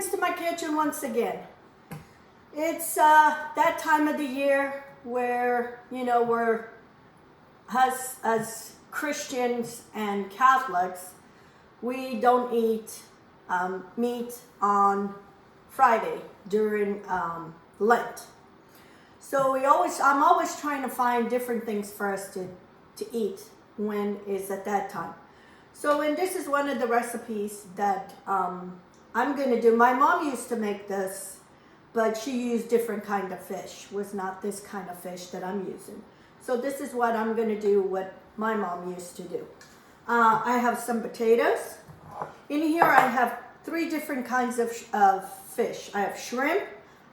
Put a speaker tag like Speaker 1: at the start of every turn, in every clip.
Speaker 1: friends, to my kitchen once again. It's that time of the year where, you know, we're, us as Christians and Catholics, we don't eat meat on Friday during Lent. So I'm always trying to find different things for us to eat when it's at that time. So, and this is one of the recipes that I'm going to do. My mom used to make this, but she used different kind of fish. It was not this kind of fish that I'm using. So this is what I'm going to do, what my mom used to do. I have some potatoes. In here I have 3 different kinds of fish. I have shrimp,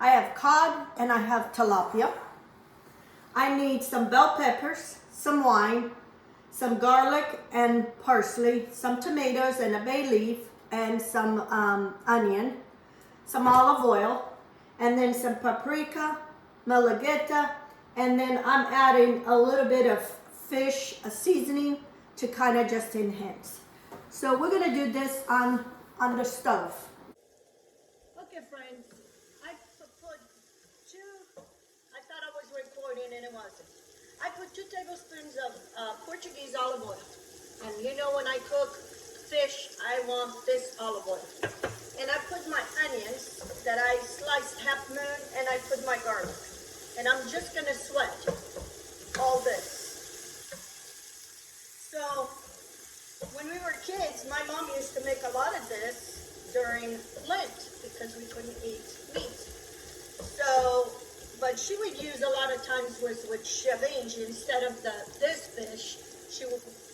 Speaker 1: I have cod, and I have tilapia. I need some bell peppers, some wine, some garlic and parsley, some tomatoes and a bay leaf, and some onion, some olive oil, and then some paprika, Malagueta, and then I'm adding a little bit of fish, a seasoning to kind of just enhance. So we're gonna do this on the stove. Okay, friends, I thought I was recording and it wasn't. I put 2 tablespoons of Portuguese olive oil. And you know, when I cook fish, I want this olive oil. And I put my onions that I sliced half moon, and I put my garlic. And I'm just gonna sweat all this. So, when we were kids, my mom used to make a lot of this during Lent because we couldn't eat meat. So, but she would use a lot of times with chavinge instead of this fish.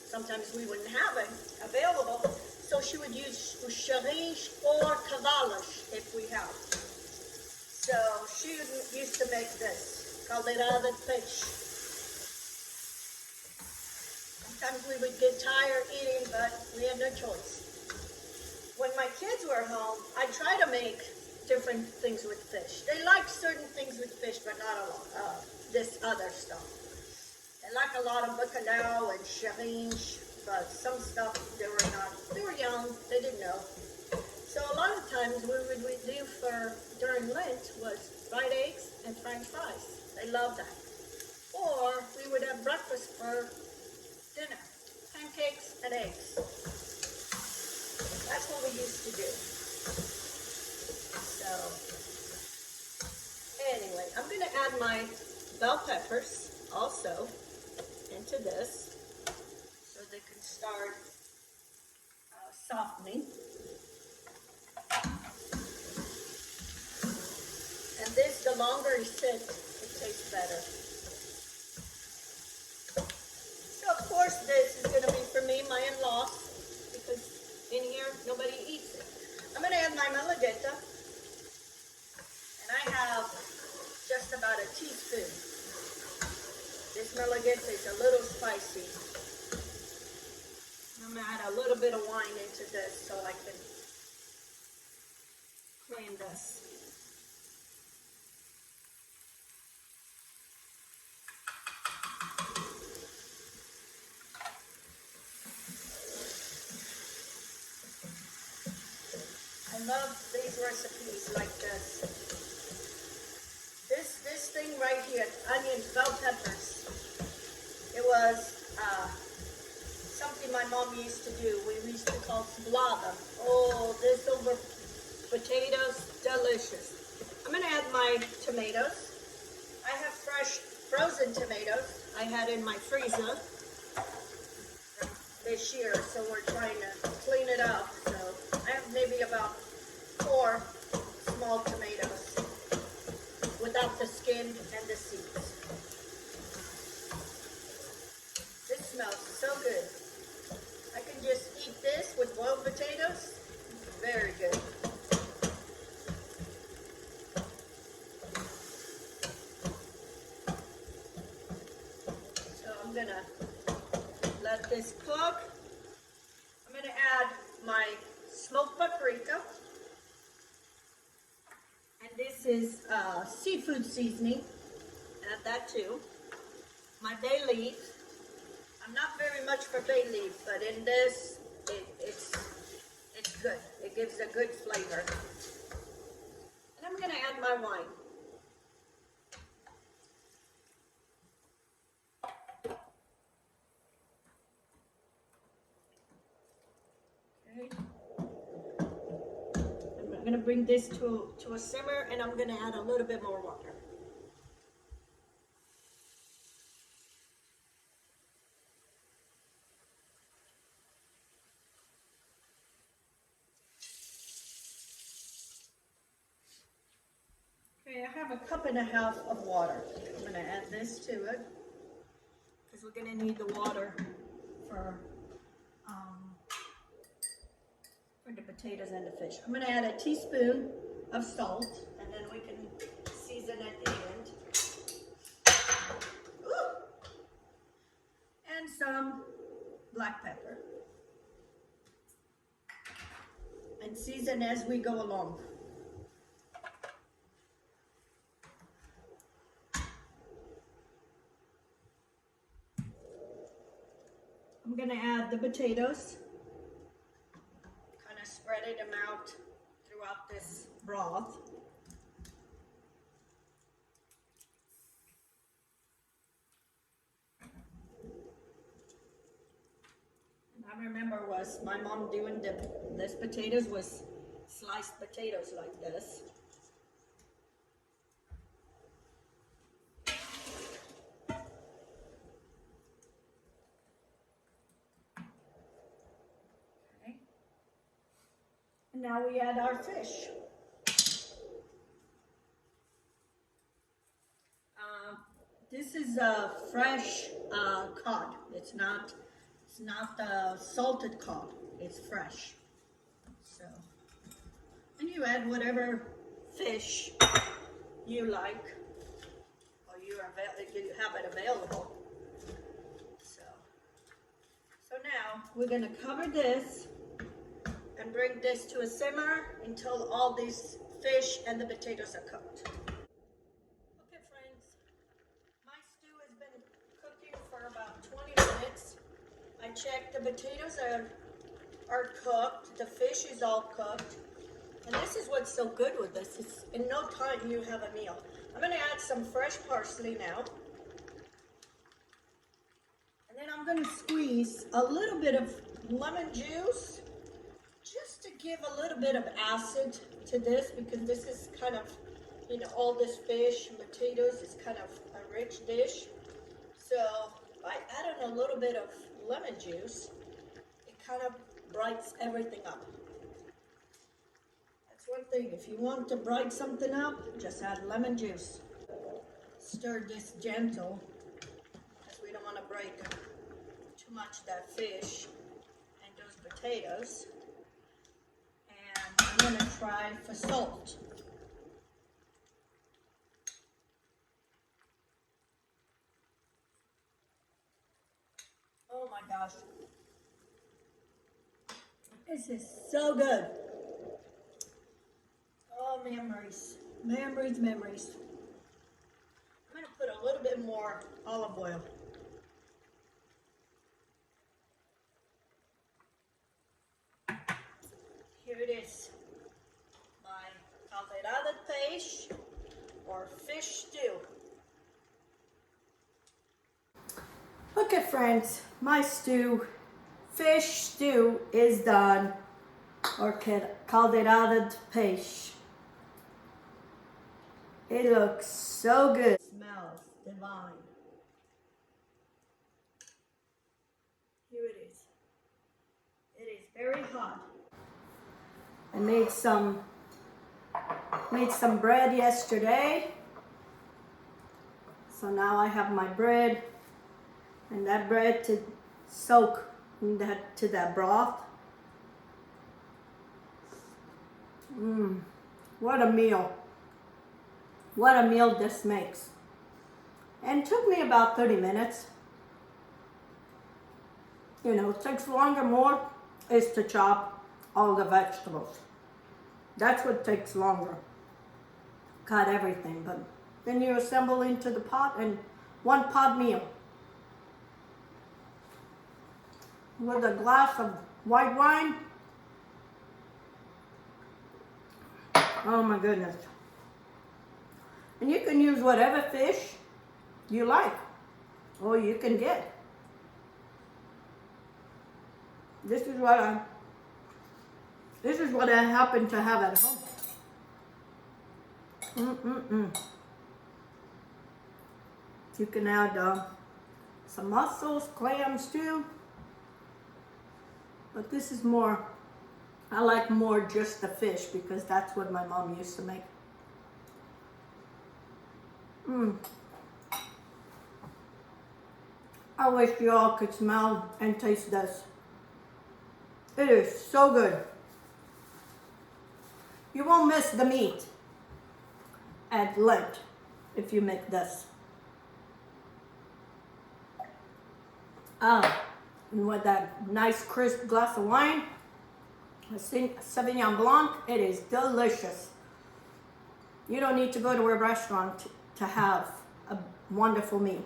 Speaker 1: Sometimes we wouldn't have it available, so she would use chavinge or cavalas if we have. So she used to make this, caldo de peixe. Sometimes we would get tired eating, but we had no choice. When my kids were home, I try to make different things with fish. They like certain things with fish, but not a lot this other stuff. They like a lot of bacalhau and chavinge, but some stuff they were young, they didn't know. So a lot of times what we do for during Lent was fried eggs and french fries. They love that. Or we would have breakfast for dinner, pancakes and eggs. That's what we used to do. So, anyway, I'm going to add my bell peppers also into this so they can start softening. And this, the longer you sit, it tastes better. So, of course, this is going to be for me, my in-laws, because in here, nobody eats it. I'm going to add my Malagueta. And I have just about a teaspoon. This Malagueta is a little spicy. I'm going to add a little bit of wine into this so I can clean this. I love these recipes like this. This thing right here, onions, bell peppers, it was something my mom used to do. We used to call cebola. Oh, this over potatoes, delicious. I'm going to add my tomatoes. I have fresh frozen tomatoes I had in my freezer this year, so we're trying to clean it up. So I have maybe about 4 small tomatoes without the skin and the seeds. This smells so good. I can just eat this with boiled potatoes. Very good. So I'm gonna let this cook. I'm gonna add my smoked paprika. And this is seafood seasoning. Add that too. My bay leaf. I'm not very much for bay leaf, but in this, it's good. It gives a good flavor. my wine. Okay. I'm going to bring this to a simmer, and I'm going to add a little bit more water. Okay, I have 1.5 cups of water. I'm going to add this to it because we're going to need the water for the potatoes and the fish. I'm going to add a teaspoon of salt, and then we can season at the end. Ooh. And some black pepper. And season as we go along. I'm going to add the potatoes. Kind of spreading them out throughout this broth. And I remember was my mom doing this potatoes was sliced potatoes like this. Okay. And now we add our fish. This is a fresh cod. It's not salted cod. It's fresh. So, and you add whatever fish you like, or you have it available. So now we're going to cover this and bring this to a simmer until all these fish and the potatoes are cooked. Okay, friends, my stew has been cooking for about 20 minutes. I checked the potatoes are cooked, the fish is all cooked, and this is what's so good with this. It's in no time you have a meal. I'm going to add some fresh parsley now. And then I'm going to squeeze a little bit of lemon juice just to give a little bit of acid to this, because this is kind of, you know, all this fish and potatoes is kind of a rich dish. So by adding a little bit of lemon juice, it kind of brightens everything up. That's one thing. If you want to brighten something up, just add lemon juice. Stir this gentle, because we don't want to break too much that fish and those potatoes. And I'm going to try for salt. Oh my gosh. This is so good. Oh, memories. Memories, memories. I'm going to put a little bit more olive oil. Here it is. My caldo peixe, or fish stew. Okay, friends, my fish stew is done, or caldo peixe. It looks so good. It smells divine. Here it is. It is very hot. I made some bread yesterday. So now I have my bread, and that bread to soak to that broth. What a meal. What a meal this makes. And it took me about 30 minutes. You know, it takes more is to chop all the vegetables. That's what takes longer. Cut everything, but then you assemble into the pot, and one pot meal. With a glass of white wine. Oh my goodness. And you can use whatever fish you like, or you can get. This is what I happen to have at home. You can add some mussels, clams too. But this is more, I like more just the fish because that's what my mom used to make. I wish you all could smell and taste this. It is so good. You won't miss the meat at Lent if you make this. And with that nice crisp glass of wine, a Sauvignon Blanc, it is delicious. You don't need to go to a restaurant to have a wonderful meal.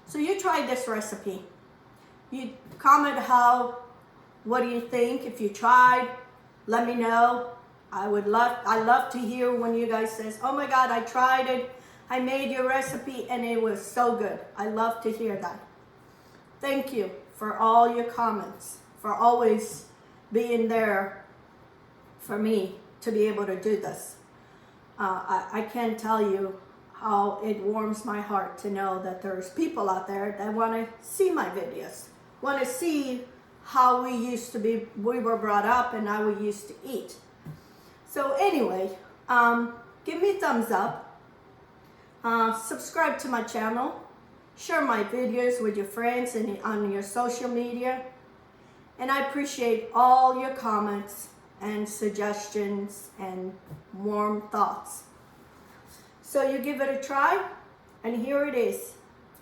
Speaker 1: So you try this recipe. You comment what do you think? If you tried, let me know. I love to hear when you guys says, oh my God, I tried it. I made your recipe and it was so good. I love to hear that. Thank you for all your comments, for always being there for me to be able to do this. I can't tell you how it warms my heart to know that there's people out there that want to see my videos, want to see how we were brought up and how we used to eat. So anyway, give me a thumbs up, subscribe to my channel, share my videos with your friends and on your social media, and I appreciate all your comments and suggestions and warm thoughts. So you give it a try, and here it is,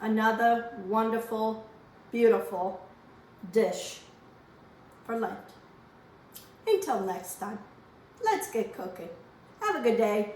Speaker 1: another wonderful, beautiful dish for Lent. Until next time, let's get cooking. Have a good day.